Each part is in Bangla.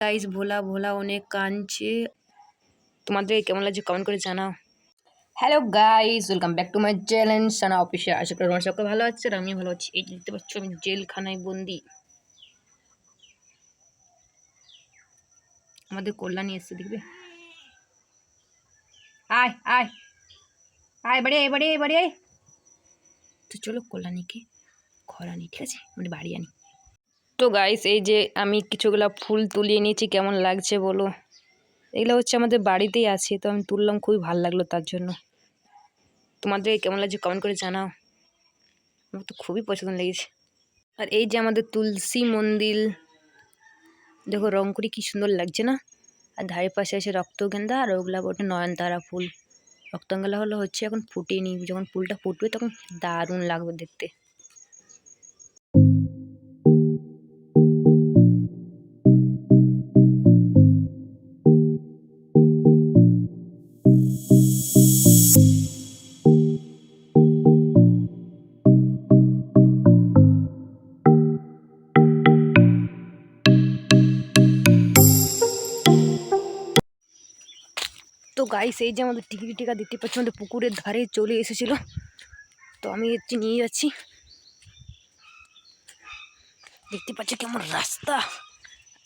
গাইস ভোলা ভোলা অনেক কাঁদছে। তোমাদের কেমন লাগছে কমেন্ট করে জানাও। Hello guys, welcome back to my channel Sana official. আশা করি তোমরা সকলে ভালো আছো আর আমি ভালো আছি। এই যে দেখতে পাচ্ছ আমি জেলখানায় বন্দি। আমাদের কল্যাণী এসছে, দেখবে। আয় আয় আয়, বাড়ি আয়, বাড়ি আয়, বাড়ি আয়। তো চলো কল্যাণীকে ঘর আনি, ঠিক আছে, মানে বাড়ি আনি। তো গাইস এই যে আমি কিছুগুলা ফুল তুলিয়ে নিয়েছি, কেমন লাগছে বলো। এগুলো হচ্ছে আমাদের বাড়িতেই আছে, তো আমি তুললাম, খুবই ভালো লাগলো তার জন্য। তোমাদের কেমন লাগছে কমেন্ট করে জানাও। আমার তো খুবই পছন্দ লেগেছে। আর এই যে আমাদের তুলসী মন্দির, দেখো রং করে কি সুন্দর লাগছে না। আর ধারে পাশে আছে রক্তগেন্ধা, আর ওগুলা ওটা নয়নতারা ফুল। রক্তগেন্ধা হলো হচ্ছে এখন ফুটেনি, যখন ফুলটা ফুটবে তখন দারুণ লাগবে দেখতে। তো গাইস এই যে আমাদের টিকা দেখতে পাচ্ছি, আমাদের পুকুরের ধারে চলে এসেছিল, তো আমি হচ্ছে নিয়ে যাচ্ছি। দেখতে পাচ্ছি কেমন রাস্তা।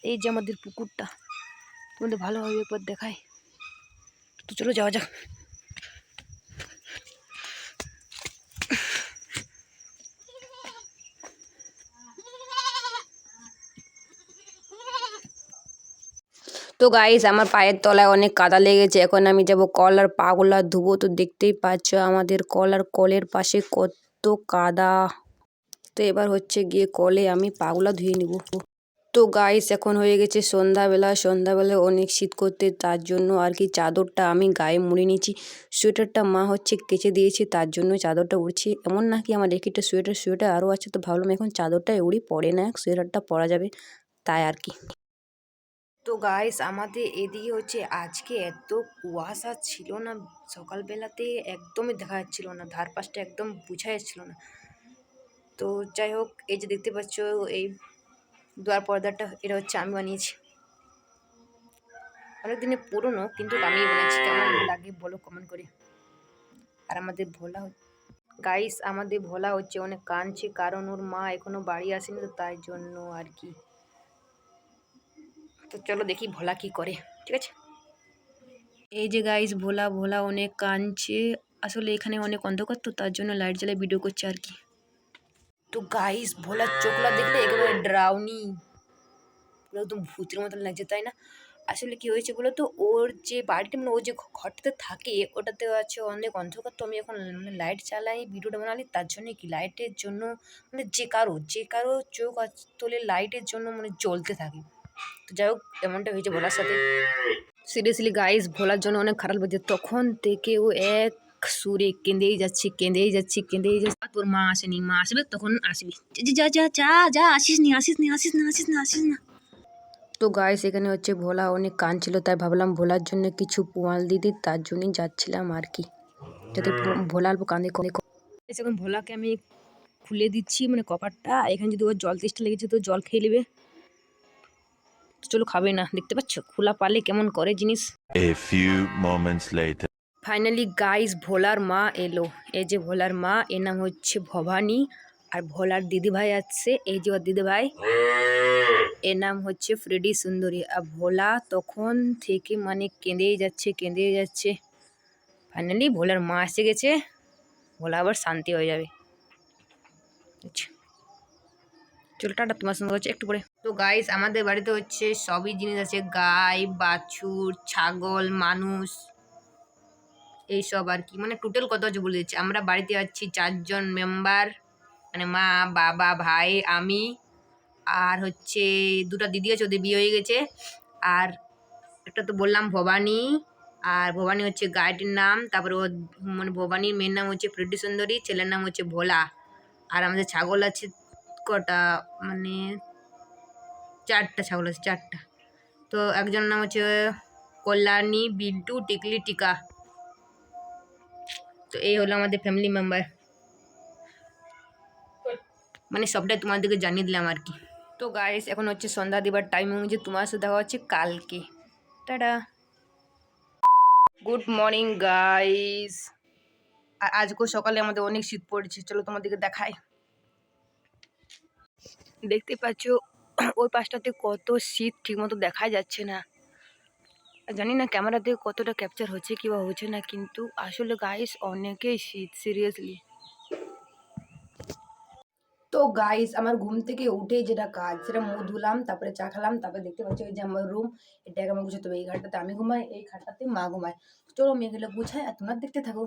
এই যে আমাদের পুকুরটা, তোমাদের ভালোভাবে এরপর দেখায়। তো চলো যাওয়া যাক। তো গাইস আমার পায়ের তলায় অনেক কাদা লেগেছে, এখন আমি যাব কল আর পাগুলা ধুবো। তো দেখতেই পাচ্ছ আমাদের কল আর কলের পাশে কত কাদা। তো এবার হচ্ছে গিয়ে কলে আমি পাগুলা ধুয়ে নিব। তো গাইস এখন হয়ে গেছে সন্ধ্যাবেলা অনেক শীত করতে, তার জন্য আর কি চাদরটা আমি গায়ে মুড়ে নিয়েছি। সোয়েটারটা মা হচ্ছে কেচে দিয়েছে, তার জন্য চাদরটা উড়ছি। এমন নাকি আমার একটা সোয়েটার আরও আছে, তো ভাবলাম এখন চাদরটা উড়ি, পরে না সোয়েটারটা পরা যাবে, তাই আর কি। তো গাইস আমাদের এদিকে হচ্ছে আজকে এত কুয়াশা ছিল না, সকালবেলাতে একদমই দেখা যাচ্ছিল না, ধারপাশটা একদম বোঝা যাচ্ছিল না। তো যাই হোক, এই যে দেখতে পাচ্ছ এই দুয়ার পর্দাটা, এটা হচ্ছে আমি বানিয়েছি। অনেক দিনে পুরনো, কিন্তু আমি বানিয়েছি। কেমন লাগে বলো কমেন্ট করে। আর আমাদের গাইস আমাদের ভোলা হচ্ছে অনেক কাঁদছে, কারণ ওর মা এখনো বাড়ি আসেনি, তো তাই জন্য আর কি। তো চলো দেখি ভোলা কি করে, ঠিক আছে। এই যে গাইস ভোলা ভোলা অনেক কাঁদছে। আসলে এখানে অনেক অন্ধকার, তো তার জন্য লাইট জ্বালিয়ে ভিডিও করছে আর কি। তো গাইস ভোলার চোখলা দেখলে একেবারে ড্রাউনি, পুরো একদম ভূতের মতন লাগছে, তাই না? আসলে কি হয়েছে বলো তো, ওর যে বাড়িটা, মানে ও যে ঘরটাতে থাকে ওটাতে আছে অনেক অন্ধকার। তো আমি এখন মানে লাইট চালাই ভিডিওটা বানালি, তার জন্য কি লাইটের জন্য মানে যে কারো চোখ তোলে লাইটের জন্য মানে জ্বলতে থাকে। তো যাই হোক, এমনটা হয়েছে ভোলার সাথে। সিরিয়াসলি গাইস ভোলার জন্য অনেক খারাপ লাগছে, তখন থেকে ও এক সুরে কেঁদেই যাচ্ছে। তোর মা আসেনি, মা আসবে তখন আসবি, যা যা যা যা, আসিস না। তো গাইস এখানে হচ্ছে ভোলা অনেক কাঁদছিল, তাই ভাবলাম ভোলার জন্য কিছু পোয়াল দিদি, তার জন্যই যাচ্ছিলাম আর কি, যাতে ভোলা অল্প কাঁদে। এখন ভোলাকে আমি খুলে দিচ্ছি মানে কপারটা। এখানে যদি ওর জল তেষ্টা লেগেছে তো জল খেয়ে নেবে। তো চলো, খাবে না, দেখতে পাচ্ছ খোলা পালে কেমন করে জিনিস। A few moments later. Finally guys ভোলার মা এলো। এই যে ভোলার মা, এর নাম হচ্ছে ভবানী। আর ভোলার দিদিভাই আছে, এই যে ওর দিদিভাই, এর নাম হচ্ছে ফ্রেডি সুন্দরী। আর ভোলা তখন থেকে মানে কেঁদেই যাচ্ছে। ফাইনালি ভোলার মা এসে গেছে, ভোলা আবার শান্তি হয়ে যাবে। আচ্ছা চলো টাটা, তোমার সঙ্গে হচ্ছে একটু পরে। তো গাইস আমাদের বাড়িতে হচ্ছে সবই জিনিস আছে, গাই বাছুর ছাগল মানুষ এইসব আর কি, মানে টোটাল কত আছে বলে দিচ্ছি। আমরা বাড়িতে আছি 4 জন মেম্বার, মানে মা বাবা ভাই আমি, আর হচ্ছে 2টা দিদি আছে, ওদের বিয়ে হয়ে গেছে। আর একটা তো বললাম ভবানী, আর ভবানী হচ্ছে গাইটির নাম। তারপরে ও মানে ভবানীর মেয়ের নাম হচ্ছে ফ্রেডি সুন্দরী, ছেলের নাম হচ্ছে ভোলা। আর আমাদের ছাগল আছে কটা, মানে 4টা ছাগল আছে, 4টা। তো একজনের নাম হচ্ছে কল্যাণী, বিল্টু, টিকলি, টিকা। তো এই হলো আমাদের ফ্যামিলি মেম্বার, মানে সবটাই তোমাদেরকে জানিয়ে দিলাম আর কি। তো গাইস এখন হচ্ছে সন্ধ্যা দিবার টাইম হয়েছে, তোমার সাথে দেখা হচ্ছে কালকে। টাটা। Good morning guys. আর আজকেও সকালে আমাদের অনেক শীত পড়েছে, চলো তোমাদেরকে দেখাই। দেখতে পাচ্ছ ওই পাশটাতে কত শীত, ঠিকমতো দেখা যাচ্ছে না। জানি না ক্যামেরাতে কতটা ক্যাপচার হচ্ছে কি বা হচ্ছে না, কিন্তু আসলে গাইস অনেকেই শীত, সিরিয়াসলি। তো গাইস আমার ঘুম থেকে উঠে যেটা কাজ, সেটা মুখ ধুলাম, তারপরে চা খেলাম, তারপরে দেখতে পাচ্ছি ওই যে আমার রুম, এটাকে আমার গুছাতে হবে। এই ঘাটটাতে আমি ঘুমাই, এই খাটটাতে মা ঘুমায়। চলো মেয়েগুলো গুছাই আর তোমরা দেখতে থাকো।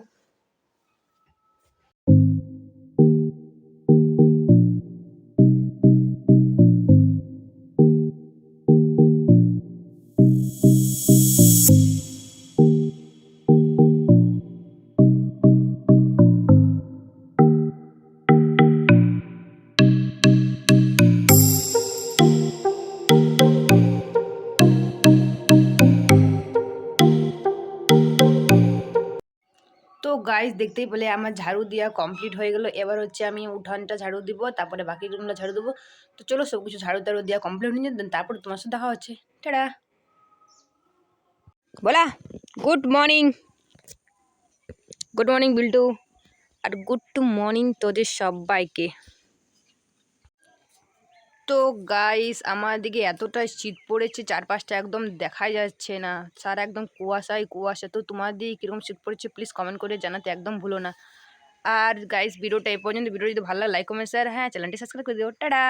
তো গাইস দেখতেই পেলে আমার ঝাড়ু দেওয়া কমপ্লিট হয়ে গেল। এবার হচ্ছে আমি উঠানটা ঝাড়ু দিব, তারপরে বাকি রুমটা ঝাড়ু দেবো। তো চলো সব কিছু ঝাড়ু টাড়ু দেওয়া কমপ্লিট হয়ে যাবে, তারপরে তোমার সাথে দেখা হচ্ছে। টাটা। বলা good morning. Good morning Biltu. আর গুড টু মর্নিং তোদের সবাইকে। তো গাইস আমার দিকে এতটা শীত পড়েছে, চারপাশটা একদম দেখাই যাচ্ছে না, সারা একদম কুয়াশায় কুয়াশা। তো তোমার দিকে কীরকম শীত পড়েছে প্লিজ কমেন্ট করে জানাতে একদম ভুলো না। আর গাইস ভিডিওটা এই পর্যন্ত, ভিডিও যদি ভালো লাগে লাইক কমেন্ট শেয়ার, হ্যাঁ চ্যানেলটি সাবস্ক্রাইব করে দিও। টাটা।